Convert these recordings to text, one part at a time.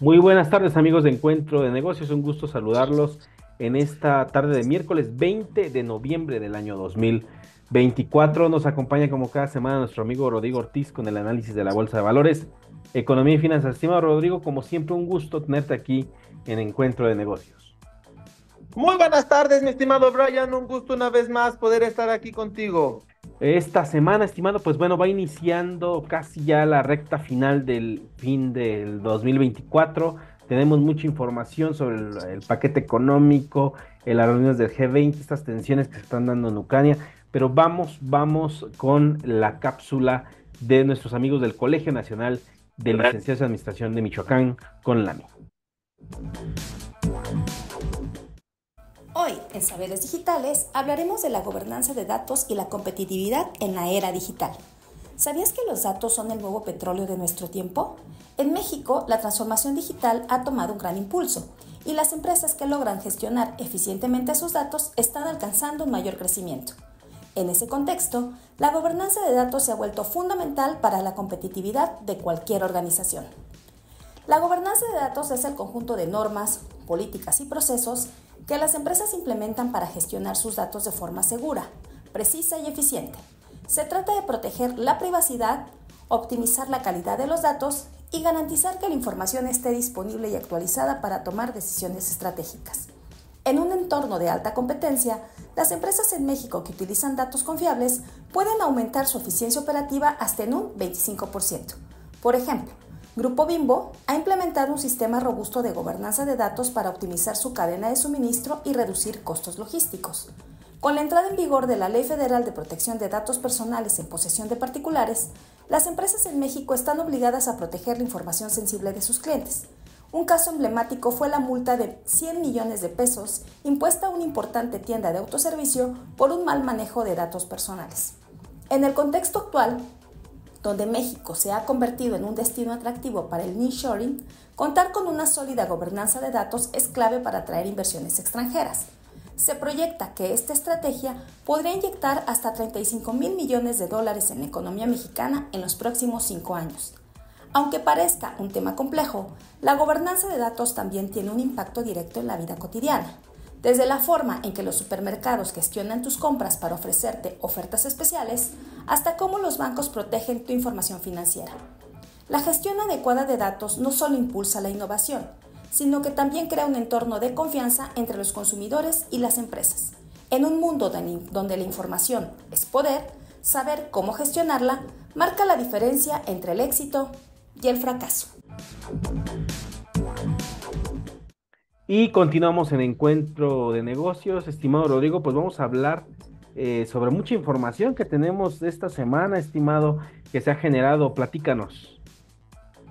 Muy buenas tardes, amigos de Encuentro de Negocios. Un gusto saludarlos en esta tarde de miércoles 20 de noviembre del año 2024. Nos acompaña como cada semana nuestro amigo Rodrigo Ortiz con el análisis de la Bolsa de Valores, Economía y Finanzas. Estimado Rodrigo, como siempre, un gusto tenerte aquí en Encuentro de Negocios. Muy buenas tardes, mi estimado Brian. Un gusto una vez más poder estar aquí contigo. Esta semana, estimado, pues bueno, va iniciando casi ya la recta final del fin del 2024. Tenemos mucha información sobre el paquete económico, las reuniones del G20, estas tensiones que se están dando en Ucrania, pero vamos con la cápsula de nuestros amigos del Colegio Nacional de Licenciados en Administración de Michoacán, con LAMI. Hoy, en Saberes Digitales, hablaremos de la gobernanza de datos y la competitividad en la era digital. ¿Sabías que los datos son el nuevo petróleo de nuestro tiempo? En México, la transformación digital ha tomado un gran impulso y las empresas que logran gestionar eficientemente sus datos están alcanzando un mayor crecimiento. En ese contexto, la gobernanza de datos se ha vuelto fundamental para la competitividad de cualquier organización. La gobernanza de datos es el conjunto de normas, políticas y procesos que las empresas implementan para gestionar sus datos de forma segura, precisa y eficiente. Se trata de proteger la privacidad, optimizar la calidad de los datos y garantizar que la información esté disponible y actualizada para tomar decisiones estratégicas. En un entorno de alta competencia, las empresas en México que utilizan datos confiables pueden aumentar su eficiencia operativa hasta en un 25%. Por ejemplo, Grupo Bimbo ha implementado un sistema robusto de gobernanza de datos para optimizar su cadena de suministro y reducir costos logísticos. Con la entrada en vigor de la Ley Federal de Protección de Datos Personales en posesión de particulares, las empresas en México están obligadas a proteger la información sensible de sus clientes. Un caso emblemático fue la multa de 100 millones de pesos impuesta a una importante tienda de autoservicio por un mal manejo de datos personales. En el contexto actual, donde México se ha convertido en un destino atractivo para el nearshoring, contar con una sólida gobernanza de datos es clave para atraer inversiones extranjeras. Se proyecta que esta estrategia podría inyectar hasta 35,000 millones de dólares en la economía mexicana en los próximos 5 años. Aunque parezca un tema complejo, la gobernanza de datos también tiene un impacto directo en la vida cotidiana. Desde la forma en que los supermercados gestionan tus compras para ofrecerte ofertas especiales, hasta cómo los bancos protegen tu información financiera. La gestión adecuada de datos no solo impulsa la innovación, sino que también crea un entorno de confianza entre los consumidores y las empresas. En un mundo donde la información es poder, saber cómo gestionarla marca la diferencia entre el éxito y el fracaso. Y continuamos en Encuentro de Negocios. Estimado Rodrigo, pues vamos a hablar sobre mucha información que tenemos esta semana, estimado, que se ha generado. Platícanos.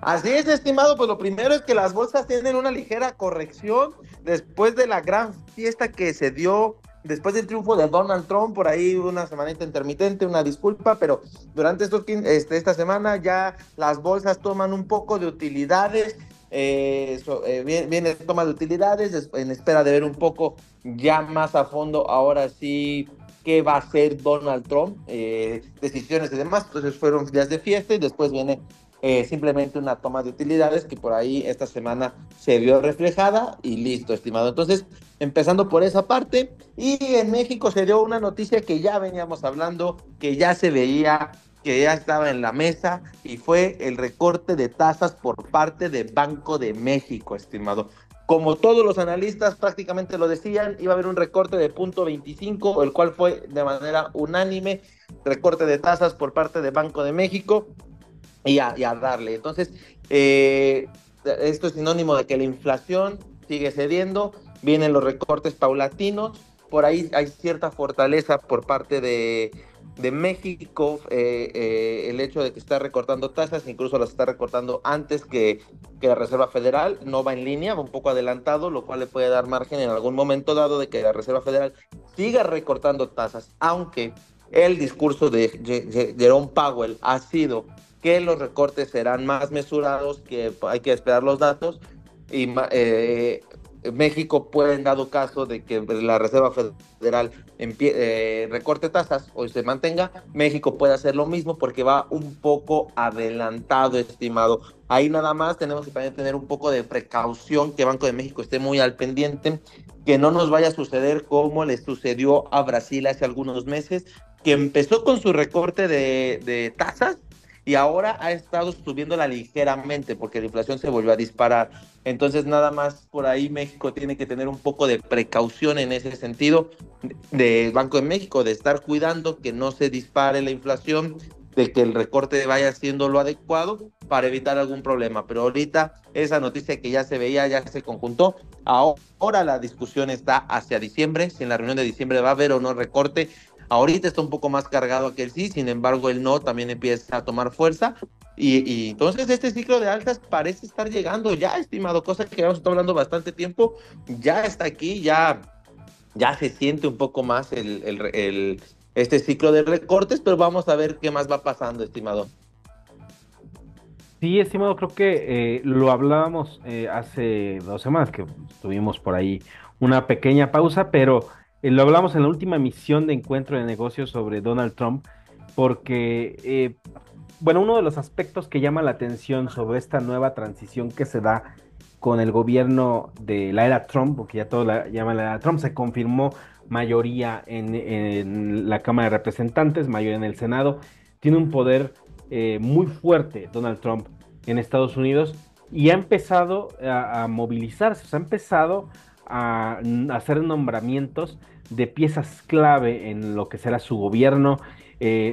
Así es, estimado. Pues lo primero es que las bolsas tienen una ligera corrección después de la gran fiesta que se dio después del triunfo de Donald Trump. Por ahí una semanita intermitente, una disculpa, pero durante esta semana ya las bolsas toman un poco de utilidades. Viene toma de utilidades en espera de ver un poco ya más a fondo ahora sí qué va a hacer Donald Trump, decisiones y demás. Entonces fueron días de fiesta y después viene simplemente una toma de utilidades que por ahí esta semana se vio reflejada y listo, estimado. Entonces, empezando por esa parte, y en México se dio una noticia que ya veníamos hablando, que ya se veía, que ya estaba en la mesa, y fue el recorte de tasas por parte de Banco de México, estimado. Como todos los analistas prácticamente lo decían, iba a haber un recorte de 0.25, el cual fue de manera unánime, recorte de tasas por parte de Banco de México, y a darle. Entonces, esto es sinónimo de que la inflación sigue cediendo, vienen los recortes paulatinos, por ahí hay cierta fortaleza por parte de México, el hecho de que está recortando tasas, incluso las está recortando antes que la Reserva Federal, no va en línea, va un poco adelantado, lo cual le puede dar margen en algún momento dado de que la Reserva Federal siga recortando tasas, aunque el discurso de Jerome Powell ha sido que los recortes serán más mesurados, que hay que esperar los datos, y México puede, en dado caso de que la Reserva Federal recorte tasas o se mantenga, México puede hacer lo mismo porque va un poco adelantado, estimado. Ahí nada más tenemos que también tener un poco de precaución, que Banco de México esté muy al pendiente, que no nos vaya a suceder como le sucedió a Brasil hace algunos meses, que empezó con su recorte de tasas y ahora ha estado subiéndola ligeramente porque la inflación se volvió a disparar. Entonces, nada más por ahí México tiene que tener un poco de precaución en ese sentido del Banco de México, de estar cuidando que no se dispare la inflación, de que el recorte vaya siendo lo adecuado para evitar algún problema. Pero ahorita esa noticia que ya se veía, ya se conjuntó. Ahora la discusión está hacia diciembre, si en la reunión de diciembre va a haber o no recorte. Ahorita está un poco más cargado que el sí, sin embargo el no también empieza a tomar fuerza y entonces este ciclo de altas parece estar llegando ya, estimado, cosa que hemos estado hablando bastante tiempo, ya está aquí, ya se siente un poco más este ciclo de recortes, pero vamos a ver qué más va pasando, estimado. Sí, estimado, creo que lo hablábamos hace 2 semanas que tuvimos por ahí una pequeña pausa, pero lo hablamos en la última emisión de Encuentro de Negocios sobre Donald Trump, porque, bueno, uno de los aspectos que llama la atención sobre esta nueva transición que se da con el gobierno de la era Trump, porque ya todos la llaman la era Trump, se confirmó mayoría en la Cámara de Representantes, mayoría en el Senado, tiene un poder muy fuerte Donald Trump en Estados Unidos y ha empezado a movilizarse, o sea, ha empezado a hacer nombramientos de piezas clave en lo que será su gobierno,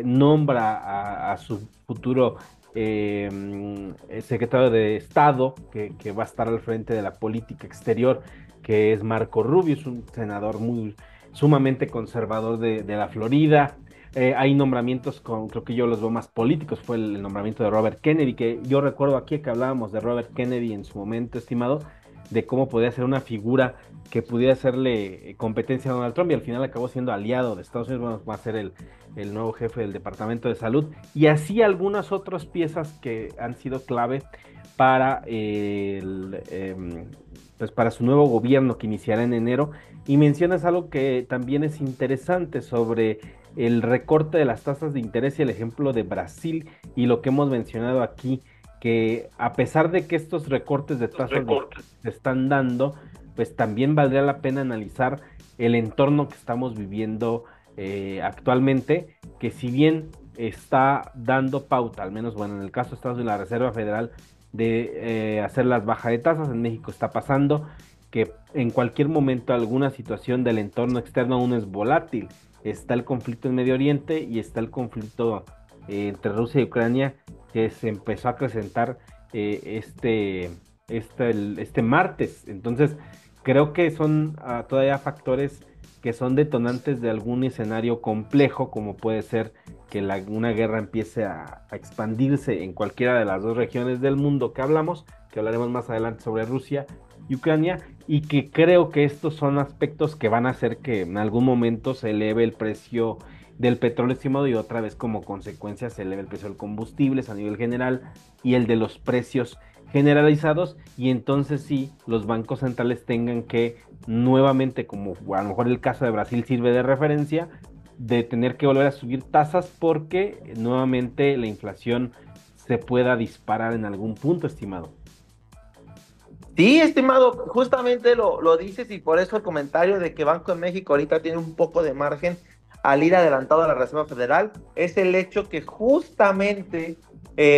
nombra a su futuro secretario de Estado, que va a estar al frente de la política exterior, que es Marco Rubio, es un senador muy sumamente conservador de la Florida. Hay nombramientos creo que yo los veo más políticos, fue el nombramiento de Robert Kennedy, que yo recuerdo aquí que hablábamos de Robert Kennedy en su momento, estimado, de cómo podía ser una figura que pudiera hacerle competencia a Donald Trump y al final acabó siendo aliado de Estados Unidos, bueno, va a ser el nuevo jefe del Departamento de Salud, y así algunas otras piezas que han sido clave para pues para su nuevo gobierno que iniciará en enero. Y mencionas algo que también es interesante sobre el recorte de las tasas de interés y el ejemplo de Brasil y lo que hemos mencionado aquí, que a pesar de que estos recortes de tasas se están dando, pues también valdría la pena analizar el entorno que estamos viviendo actualmente, que si bien está dando pauta, al menos bueno, en el caso de Estados Unidos, la Reserva Federal, de hacer las bajas de tasas, en México está pasando que en cualquier momento alguna situación del entorno externo aún es volátil. Está el conflicto en Medio Oriente y está el conflicto entre Rusia y Ucrania, que se empezó a acrecentar este martes. Entonces, creo que son todavía factores que son detonantes de algún escenario complejo, como puede ser que una guerra empiece a expandirse en cualquiera de las dos regiones del mundo que hablamos, que hablaremos más adelante sobre Rusia y Ucrania, y que creo que estos son aspectos que van a hacer que en algún momento se eleve el precio del petróleo, estimado, y otra vez como consecuencia se eleve el precio del combustibles a nivel general y el de los precios generalizados, y entonces sí, los bancos centrales tengan que nuevamente, como a lo mejor el caso de Brasil sirve de referencia, de tener que volver a subir tasas porque nuevamente la inflación se pueda disparar en algún punto, estimado. Sí, estimado, justamente lo dices y por eso el comentario de que Banco de México ahorita tiene un poco de margen al ir adelantado a la Reserva Federal es el hecho que justamente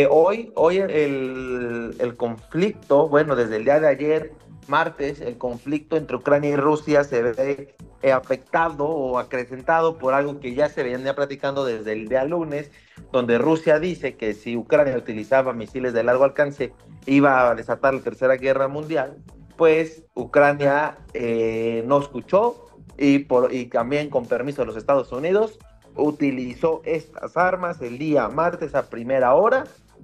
hoy el conflicto, bueno, desde el día de ayer, martes, el conflicto entre Ucrania y Rusia se ve afectado o acrecentado por algo que ya se venía platicando desde el día lunes, donde Rusia dice que si Ucrania utilizaba misiles de largo alcance iba a desatar la Tercera Guerra Mundial, pues Ucrania no escuchó y también con permiso de los Estados Unidos utilizó estas armas el día martes a primera hora,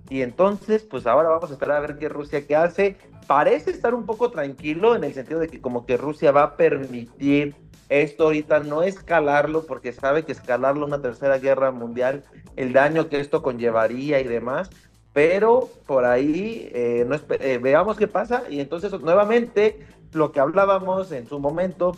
y entonces pues ahora vamos a esperar a ver qué Rusia qué hace. Parece estar un poco tranquilo en el sentido de que como que Rusia va a permitir esto ahorita, no escalarlo, porque sabe que escalarlo una Tercera Guerra Mundial, el daño que esto conllevaría y demás, pero por ahí veamos qué pasa. Y entonces nuevamente lo que hablábamos en su momento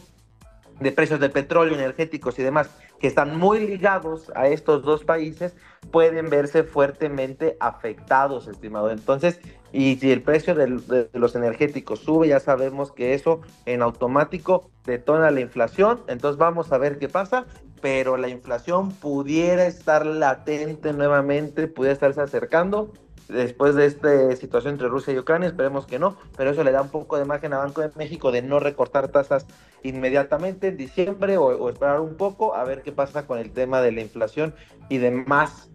de precios de petróleo, energéticos y demás, que están muy ligados a estos dos países, pueden verse fuertemente afectados, estimado. Entonces, y si el precio de los energéticos sube, ya sabemos que eso en automático detona la inflación. Entonces vamos a ver qué pasa, pero la inflación pudiera estar latente nuevamente, pudiera estarse acercando después de esta situación entre Rusia y Ucrania. Esperemos que no, pero eso le da un poco de margen a Banco de México de no recortar tasas inmediatamente en diciembre, o esperar un poco a ver qué pasa con el tema de la inflación y demás,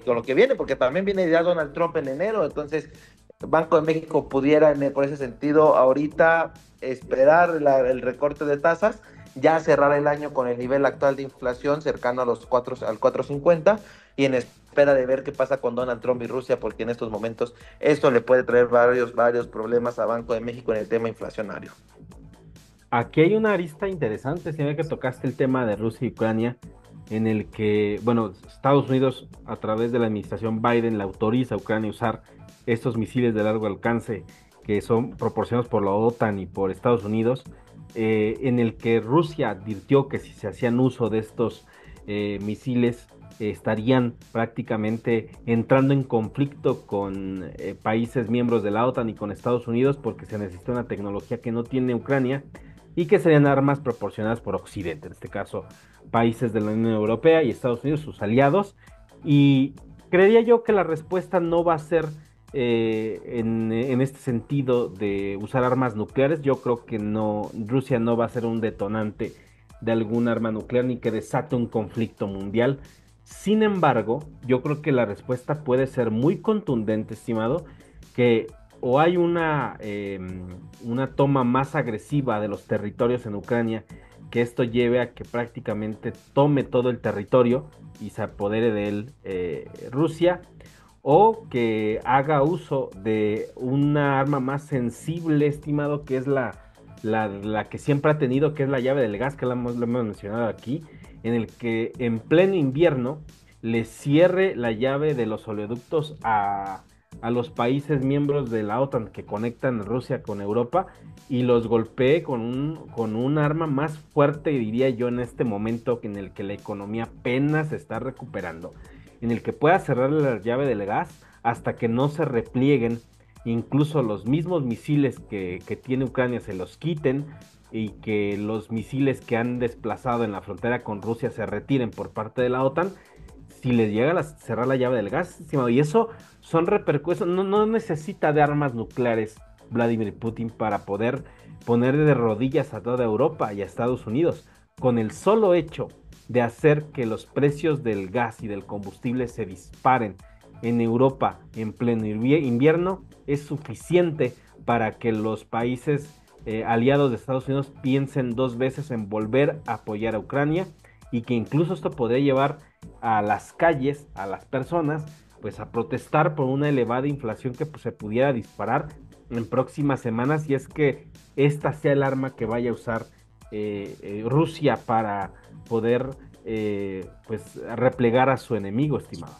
con lo que viene, porque también viene ya Donald Trump en enero. Entonces Banco de México pudiera, por ese sentido, ahorita esperar el recorte de tasas, ya cerrar el año con el nivel actual de inflación cercano a los 4, al 4.50, y en espera de ver qué pasa con Donald Trump y Rusia, porque en estos momentos esto le puede traer varios problemas a Banco de México en el tema inflacionario. Aquí hay una arista interesante, si ve que tocaste el tema de Rusia y Ucrania, en el que, bueno, Estados Unidos a través de la administración Biden le autoriza a Ucrania usar estos misiles de largo alcance que son proporcionados por la OTAN y por Estados Unidos, en el que Rusia advirtió que si se hacían uso de estos misiles, estarían prácticamente entrando en conflicto con países miembros de la OTAN y con Estados Unidos, porque se necesita una tecnología que no tiene Ucrania y que serían armas proporcionadas por Occidente, en este caso países de la Unión Europea y Estados Unidos, sus aliados. Y creería yo que la respuesta no va a ser en este sentido de usar armas nucleares. Yo creo que no, Rusia no va a ser un detonante de algún arma nuclear ni que desate un conflicto mundial. Sin embargo, yo creo que la respuesta puede ser muy contundente, estimado, que o hay una toma más agresiva de los territorios en Ucrania, que esto lleve a que prácticamente tome todo el territorio y se apodere de él Rusia, o que haga uso de una arma más sensible, estimado, que es la que siempre ha tenido, que es la llave del gas, que lo hemos mencionado aquí, en el que en pleno invierno le cierre la llave de los oleoductos a los países miembros de la OTAN que conectan Rusia con Europa, y los golpee con un arma más fuerte, diría yo, en este momento en el que la economía apenas se está recuperando, en el que pueda cerrar la llave del gas hasta que no se replieguen, incluso los mismos misiles que tiene Ucrania se los quiten, y que los misiles que han desplazado en la frontera con Rusia se retiren por parte de la OTAN, si les llega a cerrar la llave del gas, estimado. Y eso son repercusiones, no necesita de armas nucleares Vladimir Putin para poder poner de rodillas a toda Europa y a Estados Unidos. Con el solo hecho de hacer que los precios del gas y del combustible se disparen en Europa en pleno invierno, es suficiente para que los países aliados de Estados Unidos piensen dos veces en volver a apoyar a Ucrania, y que incluso esto podría llevar a las calles, a las personas, pues a protestar por una elevada inflación que pues, se pudiera disparar en próximas semanas, y es que esta sea el arma que vaya a usar Rusia para poder pues replegar a su enemigo, estimado.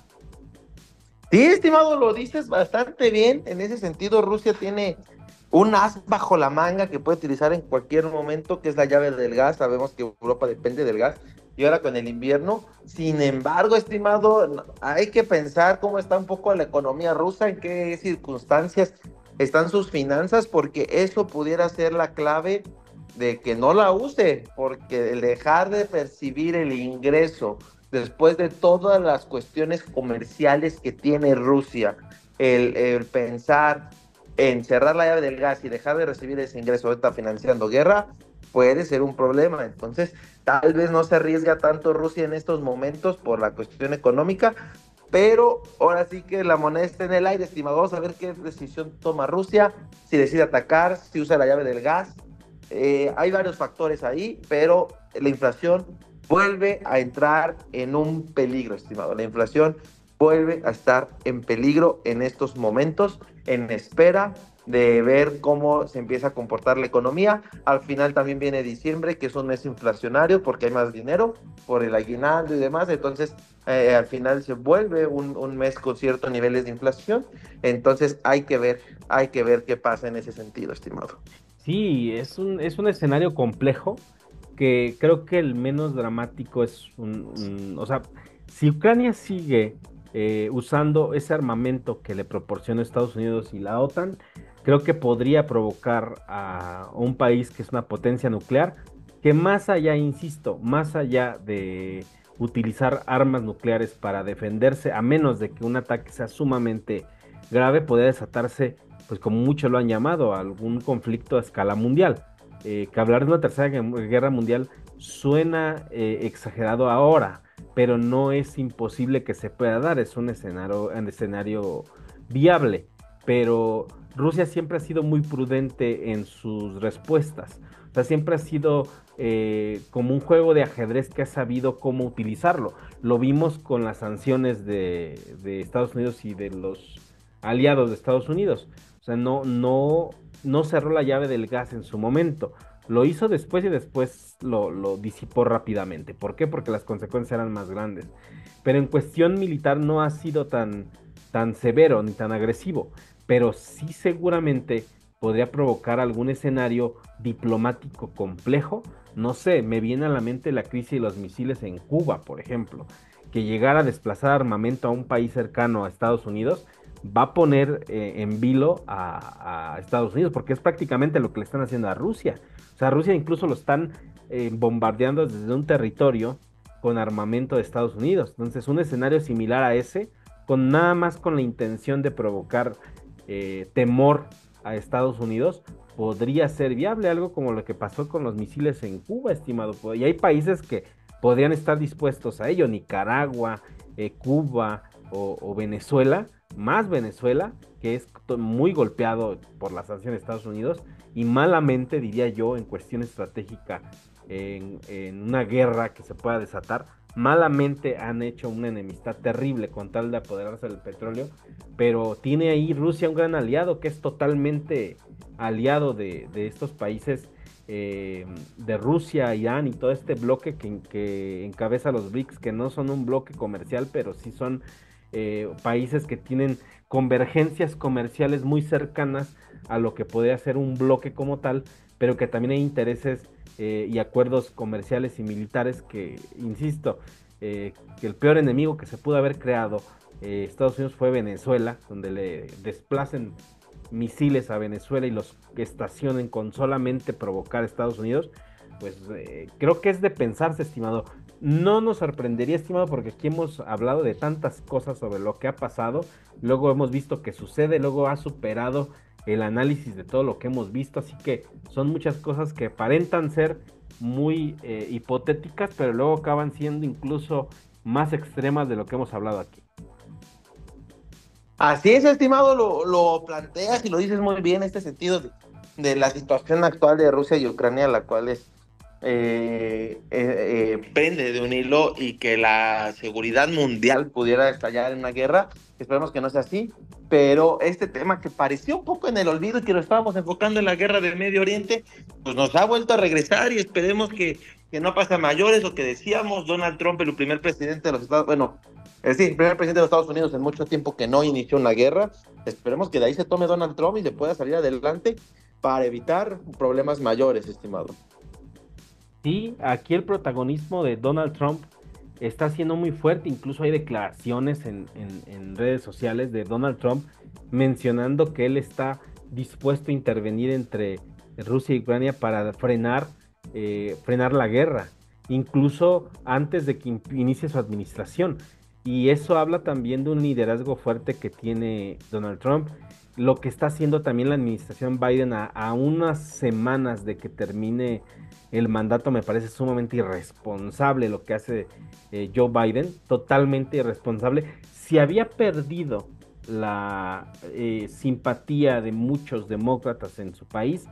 Sí, estimado, lo dices bastante bien. En ese sentido, Rusia tiene un as bajo la manga que puede utilizar en cualquier momento, que es la llave del gas. Sabemos que Europa depende del gas, y ahora con el invierno. Sin embargo, estimado, hay que pensar cómo está un poco la economía rusa, en qué circunstancias están sus finanzas, porque eso pudiera ser la clave de que no la use, porque el dejar de percibir el ingreso después de todas las cuestiones comerciales que tiene Rusia, el pensar en cerrar la llave del gas y dejar de recibir ese ingreso, ahorita financiando guerra, puede ser un problema. Entonces, tal vez no se arriesga tanto Rusia en estos momentos por la cuestión económica, pero ahora sí que la moneda está en el aire, estimado. Vamos a ver qué decisión toma Rusia, si decide atacar, si usa la llave del gas. Hay varios factores ahí, pero la inflación vuelve a entrar en un peligro, estimado. La inflación vuelve a estar en peligro en estos momentos, en espera de ver cómo se empieza a comportar la economía. Al final también viene diciembre, que es un mes inflacionario porque hay más dinero por el aguinaldo y demás. Entonces, al final se vuelve un mes con ciertos niveles de inflación. Entonces, hay que ver qué pasa en ese sentido, estimado. Sí, es un escenario complejo, porque creo que el menos dramático es o sea, si Ucrania sigue usando ese armamento que le proporciona Estados Unidos y la OTAN, creo que podría provocar a un país que es una potencia nuclear, que más allá, insisto, más allá de utilizar armas nucleares para defenderse, a menos de que un ataque sea sumamente grave, podría desatarse, pues como muchos lo han llamado, algún conflicto a escala mundial. Que hablar de una tercera guerra mundial suena exagerado ahora, pero no es imposible que se pueda dar, es un escenario viable, pero Rusia siempre ha sido muy prudente en sus respuestas, o sea, siempre ha sido como un juego de ajedrez que ha sabido cómo utilizarlo. Lo vimos con las sanciones de Estados Unidos y de los aliados de Estados Unidos. O sea, no cerró la llave del gas en su momento. Lo hizo después y después lo disipó rápidamente. ¿Por qué? Porque las consecuencias eran más grandes. Pero en cuestión militar no ha sido tan severo ni tan agresivo. Pero sí seguramente podría provocar algún escenario diplomático complejo. No sé, me viene a la mente la crisis de los misiles en Cuba, por ejemplo, que llegara a desplazar armamento a un país cercano a Estados Unidos va a poner en vilo a Estados Unidos, porque es prácticamente lo que le están haciendo a Rusia. O sea, a Rusia incluso lo están bombardeando desde un territorio con armamento de Estados Unidos. Entonces, un escenario similar a ese, con nada más con la intención de provocar temor a Estados Unidos, podría ser viable, algo como lo que pasó con los misiles en Cuba, estimado. Y hay países que podrían estar dispuestos a ello, Nicaragua, Cuba o Venezuela, más Venezuela, que es muy golpeado por las sanciones de Estados Unidos, y malamente, diría yo, en cuestión estratégica, en una guerra que se pueda desatar, malamente han hecho una enemistad terrible con tal de apoderarse del petróleo, pero tiene ahí Rusia un gran aliado que es totalmente aliado de estos países, de Rusia, Irán y todo este bloque que encabeza los BRICS, que no son un bloque comercial, pero sí son países que tienen convergencias comerciales muy cercanas a lo que podría ser un bloque como tal, pero que también hay intereses y acuerdos comerciales y militares que, insisto, que el peor enemigo que se pudo haber creado Estados Unidos fue Venezuela, donde le desplacen misiles a Venezuela y los que estacionen con solamente provocar a Estados Unidos, pues creo que es de pensarse, estimado. No nos sorprendería, estimado, porque aquí hemos hablado de tantas cosas sobre lo que ha pasado, luego hemos visto que sucede, luego ha superado el análisis de todo lo que hemos visto, así que son muchas cosas que aparentan ser muy hipotéticas, pero luego acaban siendo incluso más extremas de lo que hemos hablado aquí. Así es, estimado, lo planteas y lo dices muy bien, este sentido de la situación actual de Rusia y Ucrania, la cual es pende de un hilo y que la seguridad mundial pudiera estallar en una guerra. Esperemos que no sea así, pero este tema que pareció un poco en el olvido y que lo estábamos enfocando en la guerra del Medio Oriente, pues nos ha vuelto a regresar y esperemos que no pase a mayores. Lo que decíamos, Donald Trump, el primer presidente de los Estados Unidos, sí, el primer presidente de los Estados Unidos en mucho tiempo que no inició una guerra. Esperemos que de ahí se tome Donald Trump y se pueda salir adelante para evitar problemas mayores, estimado. Sí, aquí el protagonismo de Donald Trump está siendo muy fuerte, incluso hay declaraciones en redes sociales de Donald Trump mencionando que él está dispuesto a intervenir entre Rusia y Ucrania para frenar la guerra, incluso antes de que inicie su administración. Y eso habla también de un liderazgo fuerte que tiene Donald Trump, lo que está haciendo también la administración Biden a unas semanas de que termine el mandato. Me parece sumamente irresponsable lo que hace Joe Biden, totalmente irresponsable. Si había perdido la simpatía de muchos demócratas en su país,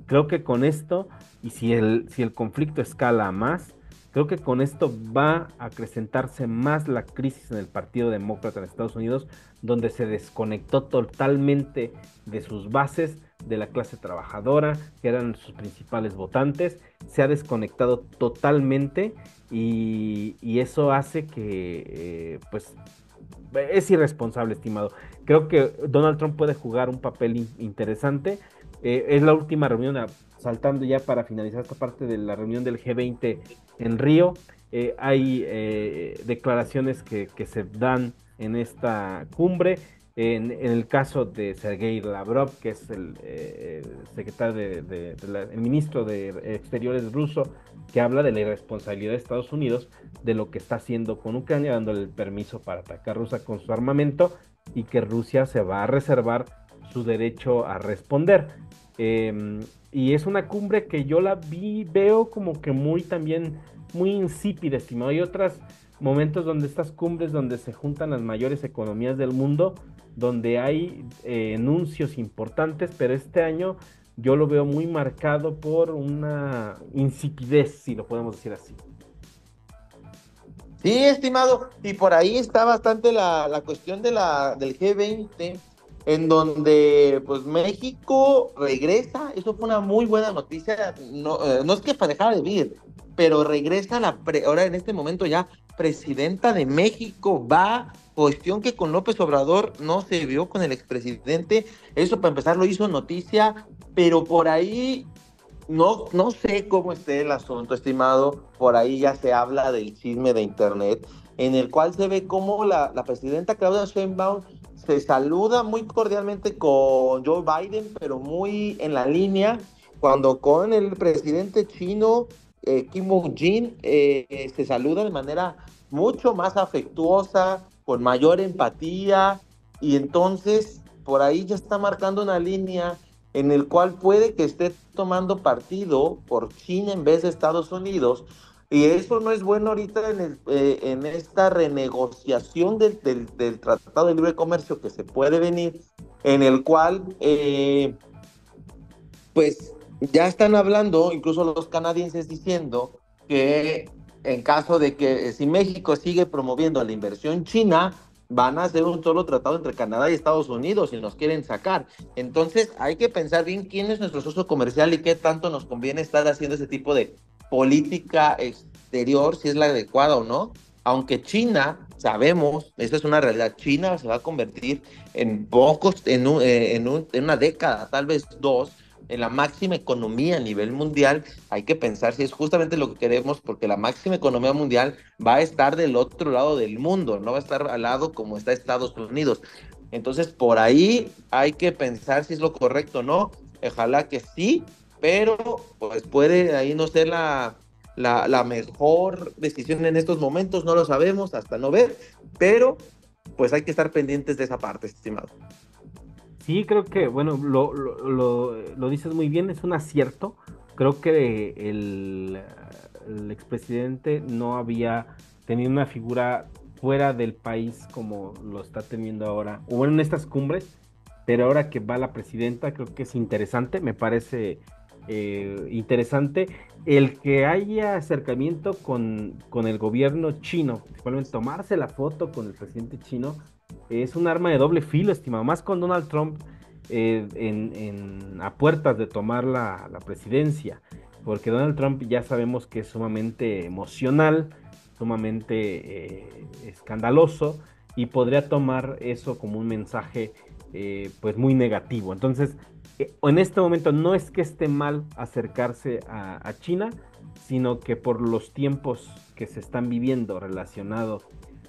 creo que con esto, y si el conflicto escala a más, creo que con esto va a acrecentarse más la crisis en el Partido Demócrata en Estados Unidos, donde se desconectó totalmente de sus bases, de la clase trabajadora, que eran sus principales votantes, se ha desconectado totalmente y eso hace que, pues, es irresponsable, estimado. Creo que Donald Trump puede jugar un papel interesante Es la última reunión, saltando ya para finalizar esta parte de la reunión del G20 en Río. Hay declaraciones que se dan en esta cumbre. En el caso de Sergei Lavrov, que es el secretario el ministro de Exteriores ruso, que habla de la irresponsabilidad de Estados Unidos de lo que está haciendo con Ucrania, dándole el permiso para atacar a Rusia con su armamento y que Rusia se va a reservar su derecho a responder. Y es una cumbre que yo veo como que muy también, muy insípida, estimado. Hay otros momentos donde estas cumbres, donde se juntan las mayores economías del mundo, donde hay enuncios importantes, pero este año yo lo veo muy marcado por una insipidez, si lo podemos decir así. Sí, estimado, y por ahí está bastante la cuestión del G20, en donde pues México regresa. Eso fue una muy buena noticia. No, no es que dejara de vivir, pero regresa ahora en este momento ya presidenta de México. Va, cuestión que con López Obrador no se vio con el expresidente. Eso para empezar lo hizo noticia, pero por ahí no sé cómo esté el asunto, estimado. Por ahí ya se habla del chisme de internet, en el cual se ve cómo la presidenta Claudia Sheinbaum se saluda muy cordialmente con Joe Biden, pero muy en la línea, cuando con el presidente chino, Kim Jong-un, se saluda de manera mucho más afectuosa, con mayor empatía, y entonces por ahí ya está marcando una línea en el cual puede que esté tomando partido por China en vez de Estados Unidos, y eso no es bueno ahorita en esta renegociación del Tratado de Libre Comercio que se puede venir, en el cual pues ya están hablando, incluso los canadienses, diciendo que en caso de que si México sigue promoviendo la inversión china, van a hacer un solo tratado entre Canadá y Estados Unidos y nos quieren sacar. Entonces hay que pensar bien quién es nuestro socio comercial y qué tanto nos conviene estar haciendo ese tipo de política exterior, si es la adecuada o no. Aunque China, sabemos, eso es una realidad, China se va a convertir en una década, tal vez dos, en la máxima economía a nivel mundial. Hay que pensar si es justamente lo que queremos, porque la máxima economía mundial va a estar del otro lado del mundo, no va a estar al lado como está Estados Unidos. Entonces, por ahí hay que pensar si es lo correcto o no. Ojalá que sí, pero pues puede ahí no ser la mejor decisión en estos momentos, no lo sabemos hasta no ver, pero pues hay que estar pendientes de esa parte, estimado. Sí, creo que, bueno, lo dices muy bien, es un acierto. Creo que el expresidente no había tenido una figura fuera del país como lo está teniendo ahora, o bueno, en estas cumbres, pero ahora que va la presidenta, creo que es interesante, me parece interesante el que haya acercamiento con el gobierno chino, principalmente tomarse la foto con el presidente chino es un arma de doble filo, estimado, más con Donald Trump a puertas de tomar la presidencia, porque Donald Trump ya sabemos que es sumamente emocional, sumamente escandaloso, y podría tomar eso como un mensaje pues muy negativo. Entonces, en este momento no es que esté mal acercarse a China, sino que por los tiempos que se están viviendo relacionados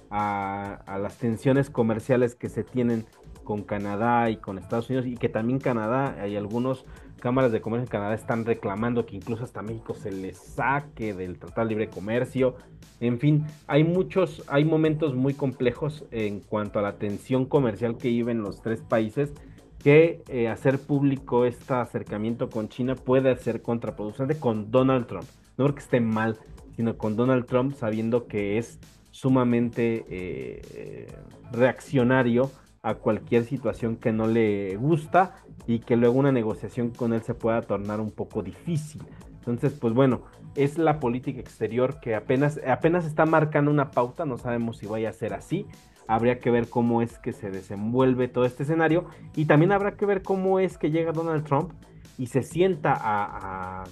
a las tensiones comerciales que se tienen con Canadá y con Estados Unidos, y que también Canadá, hay algunas cámaras de comercio en Canadá están reclamando que incluso hasta México se les saque del Tratado de Libre Comercio. En fin, hay momentos muy complejos en cuanto a la tensión comercial que viven los tres países, que hacer público este acercamiento con China puede ser contraproducente con Donald Trump. No porque esté mal, sino con Donald Trump, sabiendo que es sumamente reaccionario a cualquier situación que no le gusta, y que luego una negociación con él se pueda tornar un poco difícil. Entonces, pues bueno, es la política exterior que apenas está marcando una pauta, no sabemos si vaya a ser así. Habría que ver cómo es que se desenvuelve todo este escenario, y también habrá que ver cómo es que llega Donald Trump y se sienta a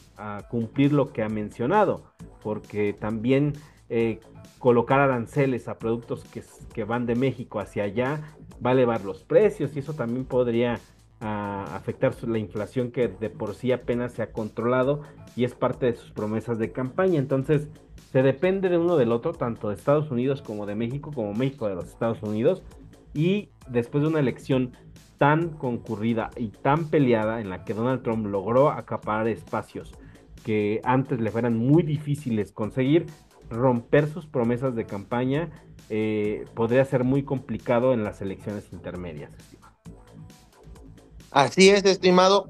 cumplir lo que ha mencionado, porque también colocar aranceles a productos que van de México hacia allá va a elevar los precios, y eso también podría a afectar la inflación que de por sí apenas se ha controlado y es parte de sus promesas de campaña. Entonces, se depende de uno del otro, tanto de Estados Unidos como de México, como México de los Estados Unidos. Y después de una elección tan concurrida y tan peleada en la que Donald Trump logró acaparar espacios que antes le fueran muy difíciles conseguir, romper sus promesas de campaña podría ser muy complicado en las elecciones intermedias. Así es, estimado.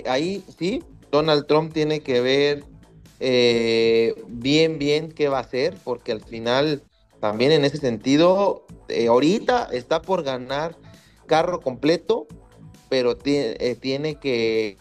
Ahí sí, Donald Trump tiene que ver bien qué va a hacer, porque al final también en ese sentido, ahorita está por ganar carro completo, pero tiene que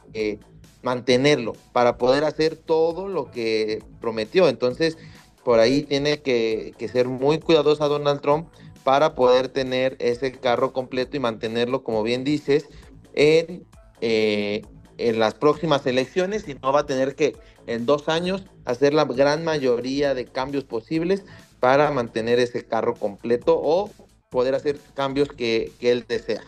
mantenerlo para poder hacer todo lo que prometió. Entonces, por ahí tiene que ser muy cuidadosa Donald Trump para poder tener ese carro completo y mantenerlo, como bien dices, en, eh, en las próximas elecciones, y no va a tener que en 2 años hacer la gran mayoría de cambios posibles para mantener ese carro completo o poder hacer cambios que él desea.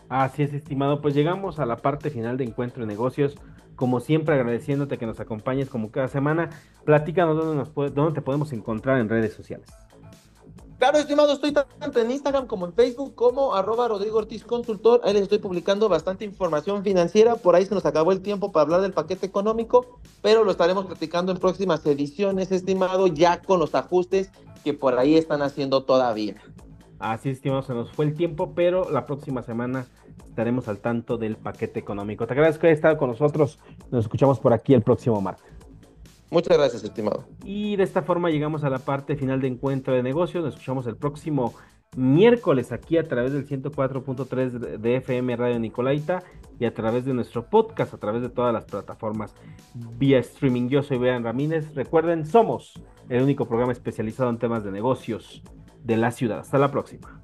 Así es, estimado. Pues llegamos a la parte final de Encuentro de Negocios. Como siempre, agradeciéndote que nos acompañes como cada semana. Platícanos dónde te podemos encontrar en redes sociales. Claro, estimado, estoy tanto en Instagram como en Facebook como @Rodrigo Ortiz Consultor. Ahí les estoy publicando bastante información financiera. Por ahí se nos acabó el tiempo para hablar del paquete económico, pero lo estaremos platicando en próximas ediciones, estimado, ya con los ajustes que por ahí están haciendo todavía. Así es, estimado, se nos fue el tiempo, pero la próxima semana estaremos al tanto del paquete económico. Te agradezco que hayas estado con nosotros. Nos escuchamos por aquí el próximo martes. Muchas gracias, estimado. Y de esta forma llegamos a la parte final de Encuentro de Negocios. Nos escuchamos el próximo miércoles aquí a través del 104.3 de FM Radio Nicolaita y a través de nuestro podcast, a través de todas las plataformas vía streaming. Yo soy Bean Ramírez. Recuerden, somos el único programa especializado en temas de negocios de la ciudad. Hasta la próxima.